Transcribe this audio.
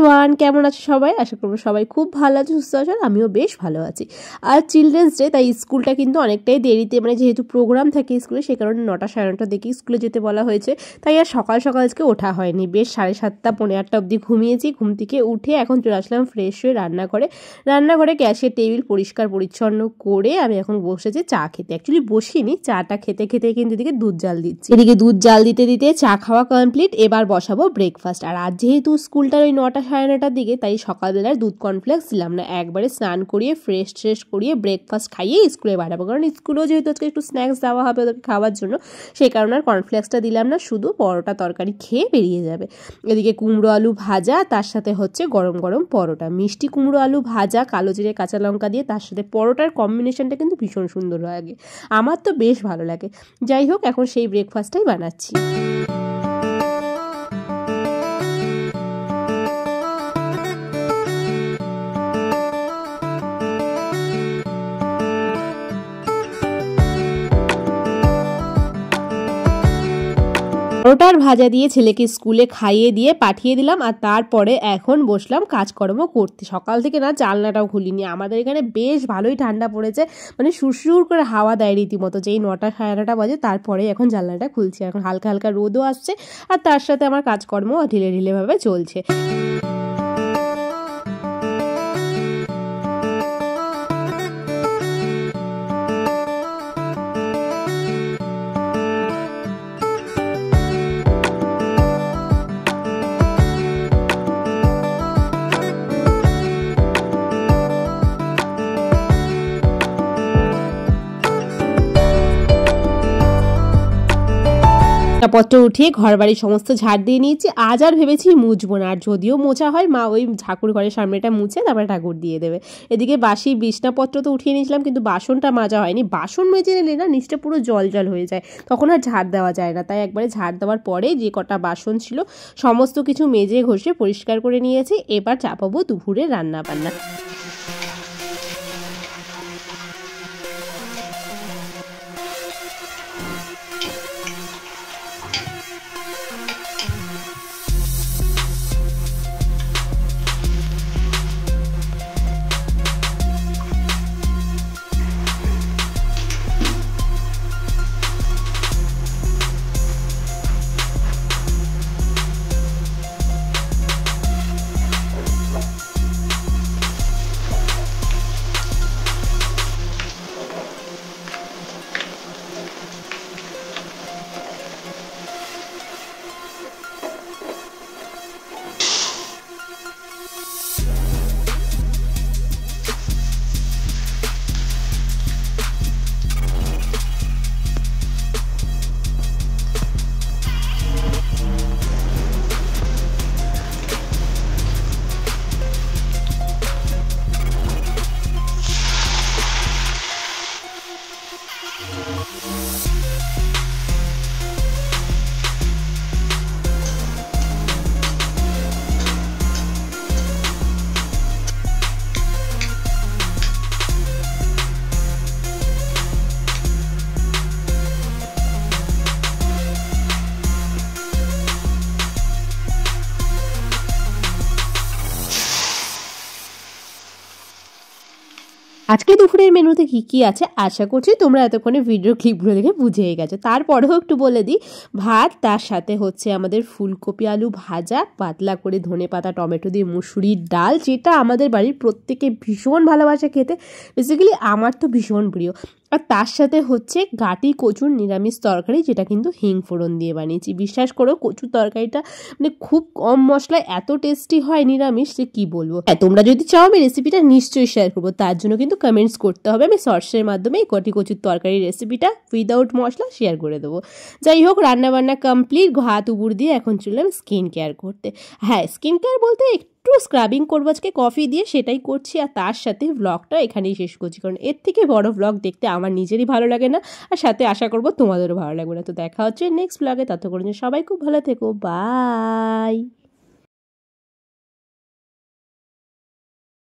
Everyone, কেমন আছো সবাই? আশা করবো সবাই খুব ভালো আছে, সুস্থ আছো। আমিও বেশ ভালো আছি। আর চিলড্রেন্স ডে, তাই স্কুলটা কিন্তু অনেকটাই দেরিতে, মানে যেহেতু প্রোগ্রাম থাকে স্কুলে, সে কারণে 9টা সাড়ে 9টার দিকে স্কুলে যেতে বলা হয়েছে। তাই আর সকাল সকাল আজকে ওঠা হয়নি, বেশ 7:30 পৌনে 8টা অবধি ঘুমিয়েছি। ঘুম থেকে উঠে এখন চলে আসলাম ফ্রেশ হয়ে রান্নাঘরে গ্যাসের টেবিল পরিষ্কার পরিচ্ছন্ন করে আমি এখন বসেছি চা খেতে। অ্যাকচুয়ালি বসিনি, চাটা খেতে খেতে কিন্তু এদিকে দুধ জাল দিচ্ছি। এদিকে দুধ জাল দিতে দিতে চা খাওয়া কমপ্লিট। এবার বসাবো ব্রেকফাস্ট। আর আজ যেহেতু স্কুলটার ওই 9টা সাড়ে 9টার দিকে, তাই সকালবেলার দুধ কর্নফ্লেক্স দিলাম না, একবারে স্নান করিয়ে ফ্রেশ করিয়ে ব্রেকফাস্ট খাইয়ে স্কুলে পাঠাবো। কারণ স্কুলেও যেহেতু আজকে একটু স্ন্যাক্স দেওয়া হবে ওদেরকে খাওয়ার জন্য, সেই কারণে আর কর্নফ্লেক্সটা দিলাম না, শুধু পরোটা তরকারি খেয়ে বেরিয়ে যাবে। এদিকে কুমড়ো আলু ভাজা, তার সাথে হচ্ছে গরম গরম পরোটা। মিষ্টি কুমড়ো আলু ভাজা কালো জিরে কাঁচা লঙ্কা দিয়ে, তার সাথে পরোটার কম্বিনেশনটা কিন্তু ভীষণ সুন্দর লাগে, আমার তো বেশ ভালো লাগে। যাই হোক, এখন সেই ব্রেকফাস্টটাই বানাচ্ছি। পরোটার ভাজা দিয়ে ছেলেকে স্কুলে খাইয়ে দিয়ে পাঠিয়ে দিলাম। আর তারপরে এখন বসলাম কাজকর্ম করতে। সকাল থেকে না জানলাটাও খুলিনি, আমাদের এখানে বেশ ভালোই ঠান্ডা পড়েছে, মানে সুরসুর করে হাওয়া দেয় রীতিমতো। যেই 9টা সাড়ে 9টা বাজে তারপরে এখন জানলাটা খুলছি। এখন হালকা হালকা রোদও আসছে, আর তার সাথে আমার কাজকর্ম ঢিলে ঢিলেভাবে চলছে। পত্র উঠিয়ে ঘর বাড়ি সমস্ত ঝাড় দিয়ে নিয়েছি। আজ আর ভেবেছি মুছবো না, আর যদিও মোছা হয় মা ওই ঠাকুর ঘরের সামনেটা মুছে তারপরে ঠাকুর দিয়ে দেবে। এদিকে বাসি বিছনাপত্র তো উঠিয়ে নিয়েছিলাম, কিন্তু বাসনটা মাজা হয়নি। বাসন মেজে নিলে না নিচটা পুরো জল জল হয়ে যায়, তখন আর ঝাড় দেওয়া যায় না। তাই একবারে ঝাড় দেওয়ার পরে যে কটা বাসন ছিল সমস্ত কিছু মেজে ঘষে পরিষ্কার করে নিয়েছি। এবার চাপাবো দুপুরে রান্না বান্না। আজকে দুপুরের মেনুতে কি আছে আশা করছি তোমরা এতক্ষণে ভিডিও ক্লিপগুলো দেখে বুঝেই গেছো। তারপরেও একটু বলে দিই, ভাত, তার সাথে হচ্ছে আমাদের ফুলকপি আলু ভাজা, পাতলা করে ধনেপাতা টমেটো দিয়ে মুসুরির ডাল, যেটা আমাদের বাড়ির প্রত্যেকে ভীষণ ভালোবাসে খেতে, বেসিক্যালি আমার তো ভীষণ প্রিয়। আর তার সাথে হচ্ছে গাটি কচুর নিরামিষ তরকারি, যেটা কিন্তু হিং ফোড়ন দিয়ে বানিয়েছি। বিশ্বাস করো, কচুর তরকারিটা মানে খুব কম মশলায় এত টেস্টি হয় নিরামিষ, যে কি বলবো। হ্যাঁ, তোমরা যদি চাও আমি রেসিপিটা নিশ্চয়ই শেয়ার করবো, তার জন্য কিন্তু কমেন্টস করতে হবে। আমি শর্টসের মাধ্যমে এই গাটি কচুর তরকারির রেসিপিটা উইদাউট মশলা শেয়ার করে দেবো। যাই হোক, রান্নাবান্না কমপ্লিট, হাত উপর দিয়ে এখন চললাম স্কিন কেয়ার করতে। হ্যাঁ, স্কিন কেয়ার বলতে একটু স্ক্রাবিং করবো আজকে কফি দিয়ে, সেটাই করছি। আর তার সাথে ব্লগটা এখানেই শেষ করছি, কারণ এর থেকে বড় ব্লগ দেখতে আমার নিজেরই ভালো লাগে না, আর সাথে আশা করবো তোমাদেরও ভালো লাগবে না। তো দেখা হচ্ছে নেক্সট ব্লগে, ততক্ষণ সবাই খুব ভালো থেকো, বাই।